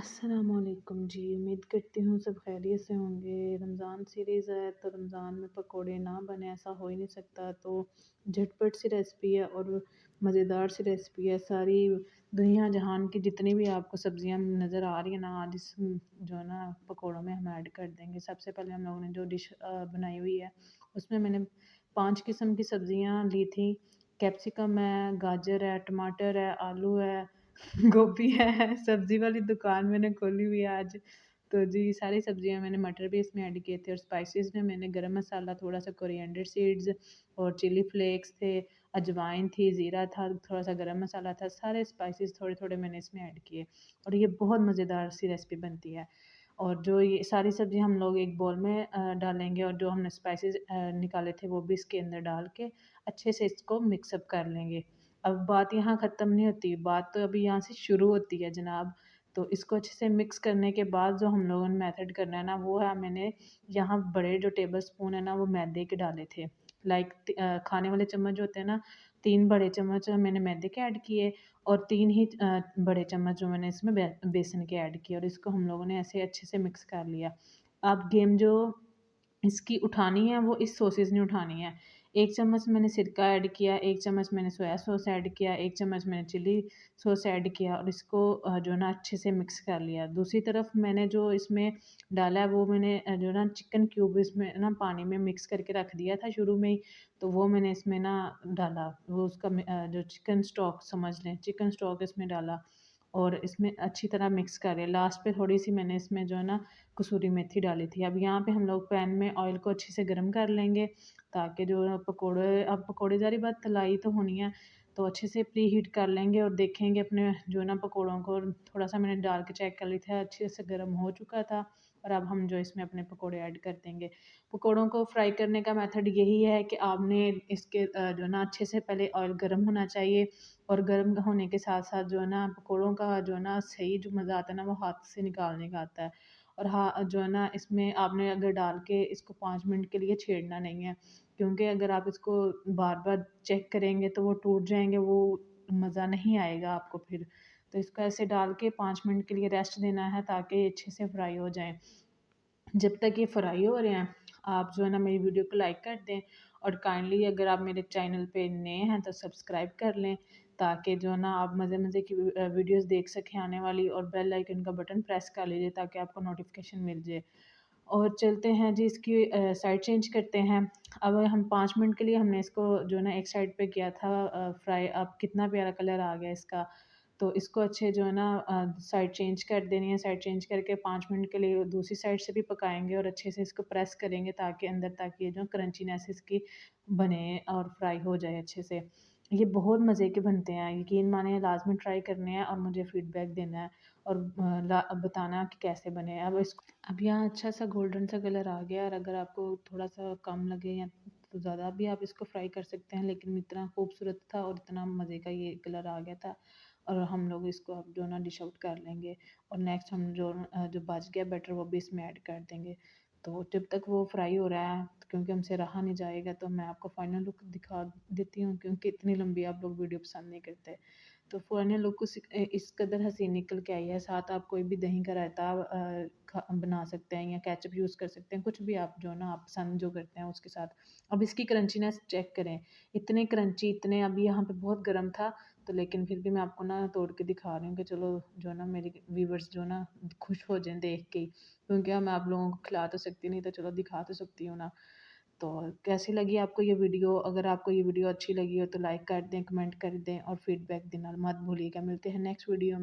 अस्सलामुअलैकुम जी। उम्मीद करती हूँ सब खैरियत से होंगे। रमज़ान सीरीज़ है तो रमज़ान में पकोड़े ना बने ऐसा हो ही नहीं सकता। तो झटपट सी रेसिपी है और मज़ेदार सी रेसिपी है। सारी दुनिया जहान की जितनी भी आपको सब्जियां नज़र आ रही है ना, आज इस जो है ना पकोड़ों में हम ऐड कर देंगे। सबसे पहले हम लोगों ने जो डिश बनाई हुई है उसमें मैंने 5 किस्म की सब्जियां ली थी। कैप्सिकम है, गाजर है, टमाटर है, आलू है, गोभी है। सब्जी वाली दुकान मैंने खोली हुई है आज। तो जी सारी सब्जियां मैंने, मटर भी इसमें ऐड किए थे और स्पाइसेस में मैंने गरम मसाला, थोड़ा सा कोरिएंडर सीड्स और चिली फ्लेक्स थे, अजवाइन थी, ज़ीरा था, थोड़ा सा गरम मसाला था। सारे स्पाइसेस थोड़े थोड़े मैंने इसमें ऐड किए और ये बहुत मज़ेदार सी रेसिपी बनती है। और जो ये सारी सब्ज़ी हम लोग एक बाउल में डालेंगे और जो हमने स्पाइसेस निकाले थे वो भी इसके अंदर डाल के अच्छे से इसको मिक्सअप कर लेंगे। अब बात यहाँ ख़त्म नहीं होती, बात तो अभी यहाँ से शुरू होती है जनाब। तो इसको अच्छे से मिक्स करने के बाद जो हम लोगों ने मेथड करना है ना, वो है मैंने यहाँ बड़े जो टेबल स्पून है ना वो मैदे के डाले थे। लाइक खाने वाले चम्मच जो होते हैं ना, 3 बड़े चम्मच मैंने मैदे के ऐड किए और 3 ही बड़े चम्मच जो मैंने इसमें बेसन के ऐड किए और इसको हम लोगों ने ऐसे अच्छे से मिक्स कर लिया। अब गेम जो इसकी उठानी है वो इस सॉसेस ने उठानी है। 1 चम्मच मैंने सिरका ऐड किया, 1 चम्मच मैंने सोया सॉस ऐड किया, 1 चम्मच मैंने चिली सॉस ऐड किया और इसको जो है ना अच्छे से मिक्स कर लिया। दूसरी तरफ मैंने जो इसमें डाला है वो मैंने जो है ना चिकन क्यूब इसमें ना पानी में मिक्स करके रख दिया था शुरू में ही, तो वो मैंने इसमें ना डाला। वो उसका जो चिकन स्टॉक समझ लें, चिकन स्टॉक इसमें डाला और इसमें अच्छी तरह मिक्स करें। लास्ट पे थोड़ी-सी मैंने इसमें जो है ना कसूरी मेथी डाली थी। अब यहाँ पे हम लोग पैन में ऑयल को अच्छे से गर्म कर लेंगे ताकि जो पकोड़े, अब पकोड़े ज़ाहिर बात तलाई तो होनी है, तो अच्छे से प्री हीट कर लेंगे और देखेंगे अपने जो है ना पकोड़ों को। थोड़ा-सा मैंने डाल के चेक कर ली था, अच्छे से गर्म हो चुका था और अब हम जो इसमें अपने पकोड़े ऐड कर देंगे। पकोड़ों को फ्राई करने का मेथड यही है कि आपने इसके जो है ना अच्छे से पहले ऑयल गर्म होना चाहिए और गर्म होने के साथ-साथ जो है ना पकोड़ों का जो है ना सही जो मज़ा आता है ना वो हाथ से निकालने का आता है। और हाँ, जो है ना इसमें आपने अगर डाल के इसको 5 मिनट के लिए छेड़ना नहीं है, क्योंकि अगर आप इसको बार-बार चेक करेंगे तो वो टूट जाएँगे, वो मज़ा नहीं आएगा आपको फिर। तो इसको ऐसे डाल के 5 मिनट के लिए रेस्ट देना है ताकि अच्छे से फ्राई हो जाएँ। जब तक ये फ्राई हो रहे हैं, आप जो है ना मेरी वीडियो को लाइक कर दें और काइंडली अगर आप मेरे चैनल पे नए हैं तो सब्सक्राइब कर लें ताकि जो है ना आप मज़े-मज़े की वीडियोस देख सकें आने वाली, और बेल आइकन का बटन प्रेस कर लीजिए ताकि आपको नोटिफिकेशन मिल जाए। और चलते हैं जी, इसकी साइड चेंज करते हैं। अब हम 5 मिनट के लिए हमने इसको जो है ना एक साइड पे किया था फ्राई। अब कितना प्यारा कलर आ गया इसका। तो इसको अच्छे जो है ना साइड चेंज कर देनी है। साइड चेंज करके 5 मिनट के लिए दूसरी साइड से भी पकाएँगे और अच्छे से इसको प्रेस करेंगे ताकि अंदर तक ये जो क्रंचीनेस इसकी बने और फ्राई हो जाए अच्छे से। ये बहुत मज़े के बनते हैं, यकीन मानिए लाज़मी ट्राई करने हैं और मुझे फीडबैक देना है और बताना कि कैसे बने। अब यहाँ अच्छा सा गोल्डन सा कलर आ गया और अगर आपको थोड़ा सा कम लगे या तो ज़्यादा भी आप इसको फ्राई कर सकते हैं, लेकिन इतना खूबसूरत था और इतना मज़े का ये कलर आ गया था। और हम लोग इसको अब जो ना डिश आउट कर लेंगे और नेक्स्ट हम जो बच गया बैटर वो भी इसमें ऐड कर देंगे। तो जब तक वो फ्राई हो रहा है, क्योंकि हमसे रहा नहीं जाएगा, तो मैं आपको फाइनल लुक दिखा देती हूँ, क्योंकि इतनी लंबी आप लोग वीडियो पसंद नहीं करते। तो फाइनल लुक इस कदर हसीन निकल के आई है। साथ आप कोई भी दही का रायता बना सकते हैं या केचप यूज़ कर सकते हैं, कुछ भी आप जो ना आप पसंद जो करते हैं उसके साथ। अब इसकी क्रंचीनेस चेक करें, इतने क्रंची, इतने, अभी यहाँ पे बहुत गर्म था तो लेकिन फिर भी मैं आपको ना तोड़ के दिखा रही हूँ कि चलो जो ना मेरे व्यूवर्स जो ना खुश हो जाएं देख के ही, क्योंकि मैं आप लोगों को खिला तो सकती नहीं, तो चलो दिखा तो सकती हूँ ना। तो कैसी लगी आपको ये वीडियो? अगर आपको ये वीडियो अच्छी लगी हो तो लाइक कर दें, कमेंट कर दें और फीडबैक देना मत भूलिएगा। मिलते हैं नेक्स्ट वीडियो में।